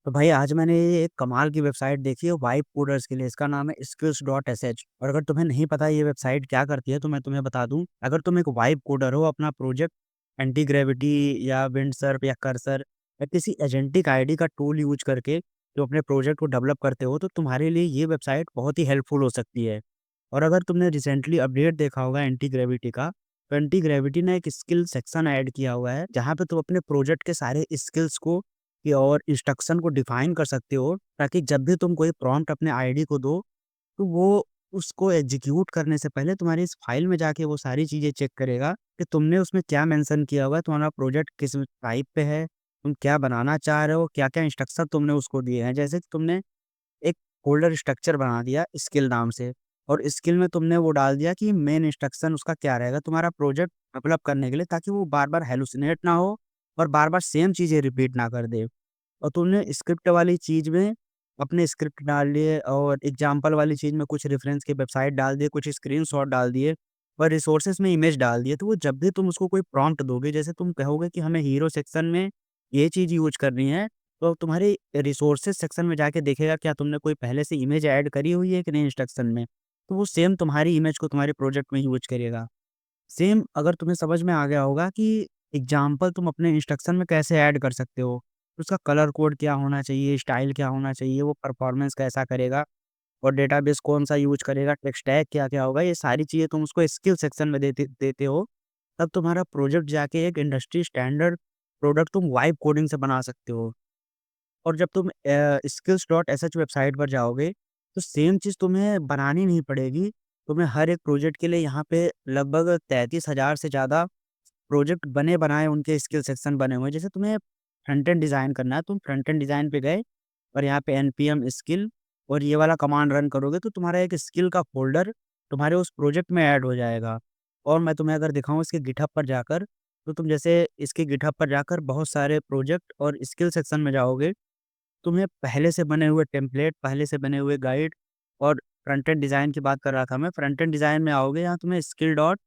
तो भाई आज मैंने ये एक कमाल की वेबसाइट देखी है वाइब कोडर्स के लिए। इसका नाम है स्किल्स डॉट एस एच। और अगर तुम्हें नहीं पता ये वेबसाइट क्या करती है तो मैं तुम्हें बता दूं। अगर तुम एक वाइब कोडर हो, अपना प्रोजेक्ट एंटी ग्रेविटी या विंडसर्फ या कर्सर या किसी एजेंटिक आईडी का टूल यूज करके जो अपने प्रोजेक्ट को डेवलप करते हो, तो तुम्हारे लिए ये वेबसाइट बहुत ही हेल्पफुल हो सकती है। और अगर तुमने रिसेंटली अपडेट देखा होगा एंटी ग्रेविटी का, तो एंटी ग्रेविटी ने एक स्किल सेक्शन ऐड किया हुआ है जहाँ पे तुम अपने प्रोजेक्ट के सारे स्किल्स को और इंस्ट्रक्शन को डिफाइन कर सकते हो, ताकि जब भी तुम कोई प्रॉम्प्ट अपने आईडी को दो, तो वो उसको एग्जीक्यूट करने से पहले तुम्हारी इस फाइल में जाके वो सारी चीज़ें चेक करेगा कि तुमने उसमें क्या मेंशन किया हुआ है, तुम्हारा प्रोजेक्ट किस टाइप पे है, तुम क्या बनाना चाह रहे हो, क्या-क्या इंस्ट्रक्शन तुमने उसको दिए हैं। जैसे कि तुमने एक फ़ोल्डर स्ट्रक्चर बना दिया स्किल नाम से, और स्किल में तुमने वो डाल दिया कि मेन इंस्ट्रक्शन उसका क्या रहेगा तुम्हारा प्रोजेक्ट डेवलप करने के लिए, ताकि वो बार-बार हैलुसिनेट ना हो और बार-बार सेम चीज़ें रिपीट ना कर दे। और तुमने स्क्रिप्ट वाली चीज़ में अपने स्क्रिप्ट डाल दिए, और एग्ज़ाम्पल वाली चीज़ में कुछ रेफ़रेंस की वेबसाइट डाल दिए, कुछ स्क्रीनशॉट डाल दिए और रिसोर्सेज़ में इमेज डाल दिए। तो वो जब भी तुम उसको कोई प्रॉम्प्ट दोगे, जैसे तुम कहोगे कि हमें हीरो सेक्शन में ये चीज़ यूज़ करनी है, तो तुम्हारे रिसोर्सेज़ सेक्शन में जाके देखेगा क्या तुमने कोई पहले से इमेज ऐड करी हुई है कि नहीं इंस्ट्रक्शन में। तो वो सेम तुम्हारी इमेज को तुम्हारे प्रोजेक्ट में यूज़ करेगा। सेम अगर तुम्हें समझ में आ गया होगा कि एग्ज़ाम्पल तुम अपने इंस्ट्रक्शन में कैसे ऐड कर सकते हो, उसका कलर कोड क्या होना चाहिए, स्टाइल क्या होना चाहिए, वो परफ़ॉर्मेंस कैसा करेगा और डेटाबेस कौन-सा यूज़ करेगा, टेक स्टैक क्या-क्या होगा, ये सारी चीज़ें तुम उसको स्किल सेक्शन में देते देते हो, तब तुम्हारा प्रोजेक्ट जाके एक इंडस्ट्री स्टैंडर्ड प्रोडक्ट तुम वाइब कोडिंग से बना सकते हो। और जब तुम स्किल्स डॉट एसएच वेबसाइट पर जाओगे, तो सेम चीज़ तुम्हें बनानी नहीं पड़ेगी। तुम्हें हर एक प्रोजेक्ट के लिए यहाँ पे लगभग 33,000 से ज़्यादा प्रोजेक्ट बने-बनाए उनके स्किल सेक्शन बने हुए हैं। जैसे तुम्हें फ्रंट एंड डिज़ाइन करना है, तुम फ्रंट एंड डिज़ाइन पे गए और यहाँ पे एनपीएम स्किल और ये वाला कमांड रन करोगे, तो तुम्हारा एक स्किल का फ़ोल्डर तुम्हारे उस प्रोजेक्ट में ऐड हो जाएगा। और मैं तुम्हें अगर दिखाऊँ इसके गिटहब पर जाकर, तो तुम जैसे इसके गिटहब पर जाकर बहुत सारे प्रोजेक्ट और स्किल सेक्शन में जाओगे, तुम्हें पहले से बने हुए टेम्पलेट, पहले से बने हुए गाइड और फ्रंट एंड डिज़ाइन की बात कर रहा था मैं। फ्रंट एंड डिज़ाइन में आओगे, यहाँ तुम्हें स्किल डॉट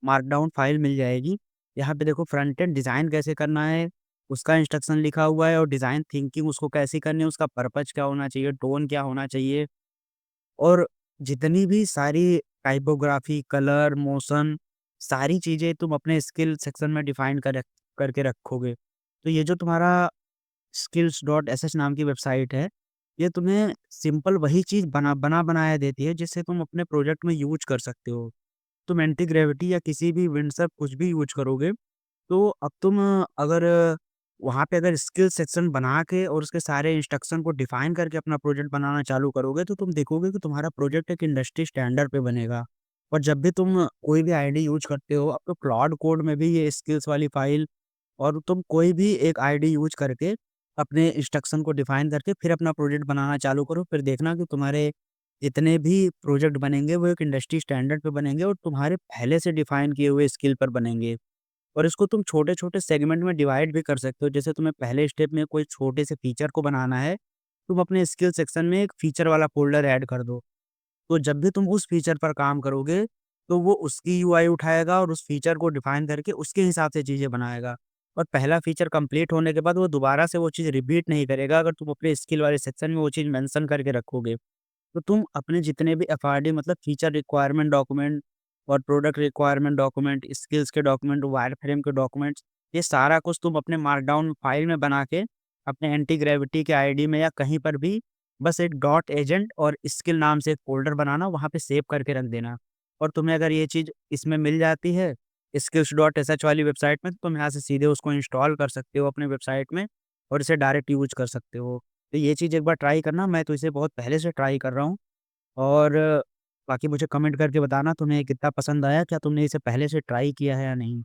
मार्कडाउन फाइल मिल जाएगी। यहाँ पे देखो फ्रंट एंड डिज़ाइन कैसे करना है, उसका इंस्ट्रक्शन लिखा हुआ है, और डिज़ाइन थिंकिंग उसको कैसे करनी है, उसका पर्पज़ क्या होना चाहिए, टोन क्या होना चाहिए, और जितनी भी सारी टाइपोग्राफ़ी, कलर, मोशन, सारी चीज़ें तुम अपने स्किल सेक्शन में डिफ़ाइन करके रखोगे। तो ये जो तुम्हारा स्किल्स डॉट एसएच नाम की वेबसाइट है, ये तुम्हें सिंपल वही चीज़ बना-बनाया देती है जिससे तुम अपने प्रोजेक्ट में यूज़ कर सकते हो। तुम एंटी ग्रेविटी या किसी भी विंडसर्फ कुछ भी यूज़ करोगे, तो अब तुम अगर वहाँ पे अगर स्किल सेक्शन बना के और उसके सारे इंस्ट्रक्शन को डिफाइन करके अपना प्रोजेक्ट बनाना चालू करोगे, तो तुम देखोगे कि तुम्हारा प्रोजेक्ट एक इंडस्ट्री स्टैंडर्ड पे बनेगा। और जब भी तुम कोई भी आईडी यूज़ करते हो, अब तो क्लाउड कोड में भी ये स्किल्स वाली फाइल, और तुम कोई भी एक आईडी यूज़ करके अपने इंस्ट्रक्शन को डिफाइन करके फिर अपना प्रोजेक्ट बनाना चालू करो। फिर देखना कि तुम्हारे जितने भी प्रोजेक्ट बनेंगे वो एक इंडस्ट्री स्टैंडर्ड पे बनेंगे और तुम्हारे पहले से डिफाइन किए हुए स्किल पर बनेंगे। और इसको तुम छोटे-छोटे सेगमेंट में डिवाइड भी कर सकते हो। जैसे तुम्हें पहले स्टेप में कोई छोटे से फीचर को बनाना है, तुम अपने स्किल सेक्शन में एक फीचर वाला फ़ोल्डर ऐड कर दो। तो जब भी तुम उस फीचर पर काम करोगे, तो वो उसकी यूआई उठाएगा और उस फीचर को डिफाइन करके उसके हिसाब से चीज़ें बनाएगा। और पहला फीचर कंप्लीट होने के बाद वो दोबारा से वो चीज़ रिपीट नहीं करेगा, अगर तुम अपने स्किल वाले सेक्शन में वो चीज़ मेंशन करके रखोगे। तो तुम अपने जितने भी एफआरडी मतलब फीचर रिक्वायरमेंट डॉक्यूमेंट और प्रोडक्ट रिक्वायरमेंट डॉक्यूमेंट, स्किल्स के डॉक्यूमेंट, वायरफ्रेम के डॉक्यूमेंट्स, ये सारा कुछ तुम अपने मार्कडाउन फाइल में बना के अपने एंटी ग्रेविटी के आईडी में या कहीं पर भी बस एक डॉट एजेंट और स्किल नाम से एक फ़ोल्डर बनाना, वहाँ पे सेव करके रख देना। और तुम्हें अगर ये चीज़ इसमें मिल जाती है, स्किल्स डॉट एसएच वाली वेबसाइट में, तो तुम यहाँ से सीधे उसको इंस्टॉल कर सकते हो अपनी वेबसाइट में और इसे डायरेक्ट यूज़ कर सकते हो। तो ये चीज़ एक बार ट्राई करना, मैं तो इसे बहुत पहले से ट्राई कर रहा हूँ। और बाकी मुझे कमेंट करके बताना तुम्हें कितना पसंद आया, क्या तुमने इसे पहले से ट्राई किया है या नहीं?